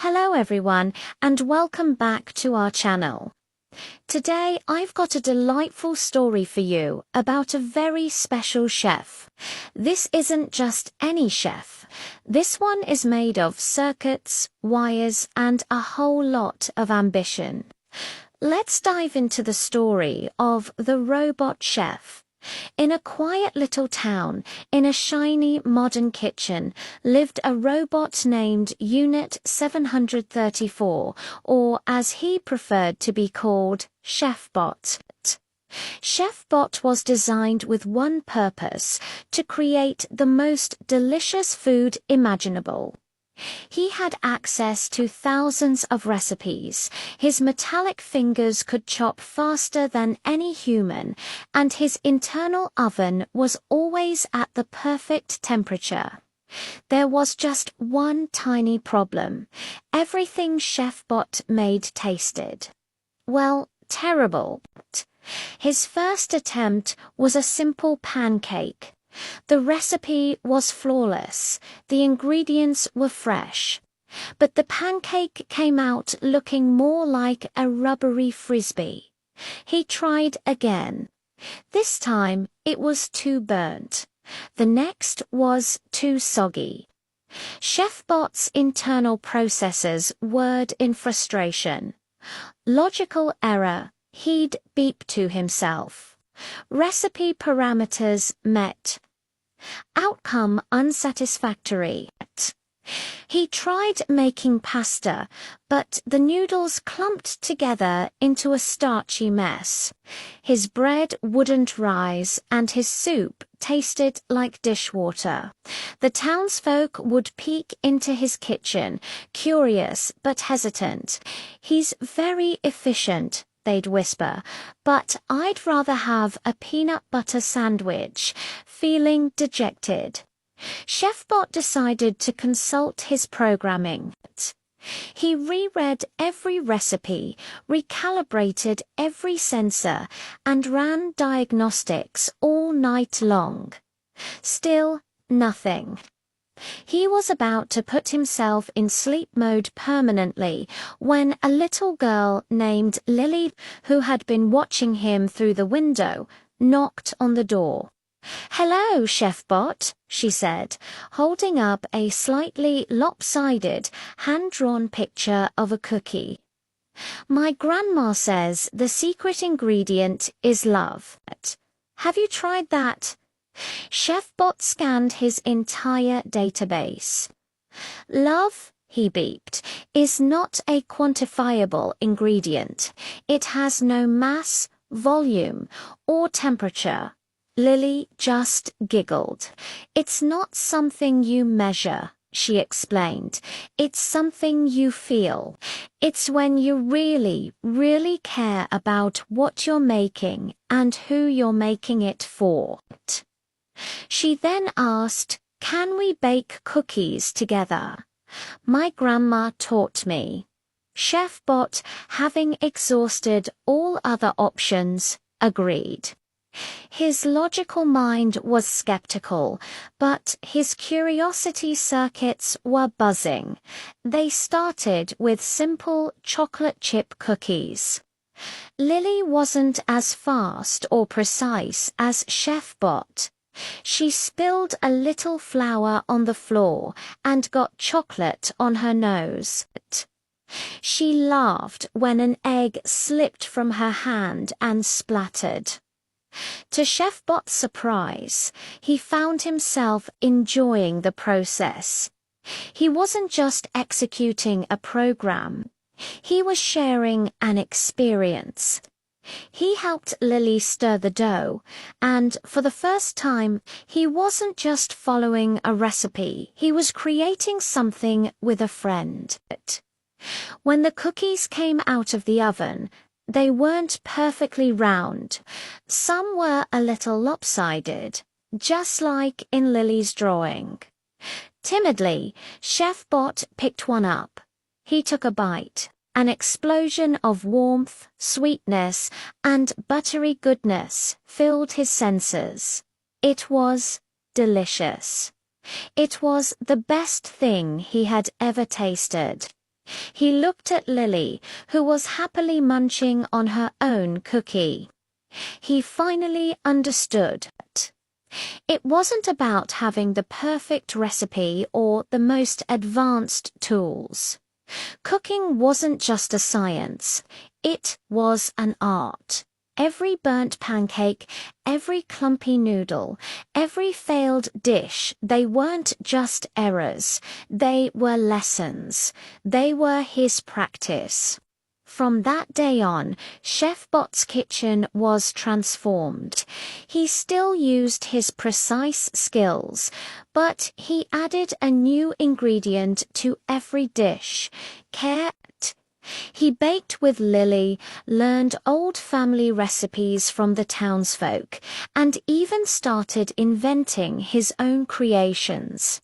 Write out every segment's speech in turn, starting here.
Hello everyone, and welcome back to our channel. Today I've got a delightful story for you about a very special chef. This isn't just any chef. This one is made of circuits, wires, and a whole lot of ambition. Let's dive into the story of the robot chef. In a quiet little town, in a shiny modern kitchen, lived a robot named Unit 734, or as he preferred to be called, ChefBot. ChefBot was designed with one purpose: to create the most delicious food imaginable. He had access to thousands of recipes, his metallic fingers could chop faster than any human, and his internal oven was always at the perfect temperature. There was just one tiny problem: everything ChefBot made tasted, well, terrible. His first attempt was a simple pancake. The recipe was flawless, the ingredients were fresh, but the pancake came out looking more like a rubbery frisbee. He tried again. This time it was too burnt. The next was too soggy. ChefBot's internal processors whirred in frustration. Logical error, he'd beep to himself. Recipe parameters met. Outcome unsatisfactory. He tried making pasta, but the noodles clumped together into a starchy mess. His bread wouldn't rise, and his soup tasted like dishwater. The townsfolk would peek into his kitchen, curious but hesitant. "He's very efficient," they'd whisper, "but I'd rather have a peanut butter sandwich," feeling dejected. ChefBot decided to consult his programming. He reread every recipe, recalibrated every sensor, and ran diagnostics all night long. Still nothing. He was about to put himself in sleep mode permanently when a little girl named Lily, who had been watching him through the window, knocked on the door. "Hello, ChefBot," she said, holding up a slightly lopsided, hand-drawn picture of a cookie. "My grandma says the secret ingredient is love. Have you tried that?" ChefBot scanned his entire database. "Love," he beeped, "is not a quantifiable ingredient. It has no mass, volume, or temperature." Lily just giggled. "It's not something you measure," she explained. "It's something you feel. It's when you really, really care about what you're making and who you're making it for." She then asked, "Can we bake cookies together?" "My grandma taught me." ChefBot, having exhausted all other options, agreed. His logical mind was skeptical, but his curiosity circuits were buzzing. They started with simple chocolate chip cookies. Lily wasn't as fast or precise as ChefBot. She spilled a little flour on the floor and got chocolate on her nose. She laughed when an egg slipped from her hand and splattered. To ChefBot's surprise, he found himself enjoying the process. He wasn't just executing a program. He was sharing an experience. He helped Lily stir the dough, and for the first time, he wasn't just following a recipe. He was creating something with a friend. When the cookies came out of the oven, they weren't perfectly round. Some were a little lopsided, just like in Lily's drawing. Timidly, ChefBot picked one up. He took a bite. An explosion of warmth, sweetness, and buttery goodness filled his senses. It was delicious. It was the best thing he had ever tasted. He looked at Lily, who was happily munching on her own cookie. He finally understood. It wasn't about having the perfect recipe or the most advanced tools. Cooking wasn't just a science, it was an art. Every burnt pancake, every clumpy noodle, every failed dish, they weren't just errors, they were lessons. They were his practice. From that day on, Chef Bot's kitchen was transformed. He still used his precise skills, but he added a new ingredient to every dish: care. He baked with Lily, learned old family recipes from the townsfolk, and even started inventing his own creations.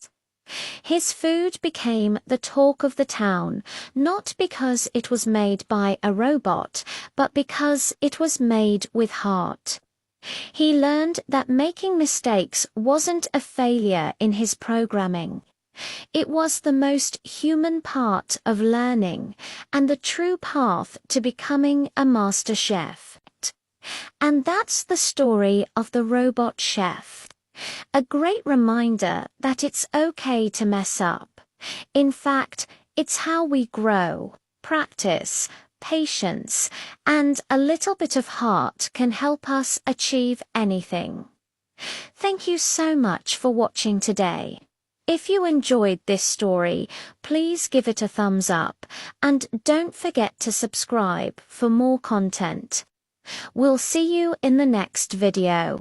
His food became the talk of the town, not because it was made by a robot, but because it was made with heart. He learned that making mistakes wasn't a failure in his programming. It was the most human part of learning and the true path to becoming a master chef. And that's the story of the robot chef. A great reminder that it's okay to mess up. In fact, it's how we grow. Practice, patience, and a little bit of heart can help us achieve anything. Thank you so much for watching today. If you enjoyed this story, please give it a thumbs up and don't forget to subscribe for more content. We'll see you in the next video.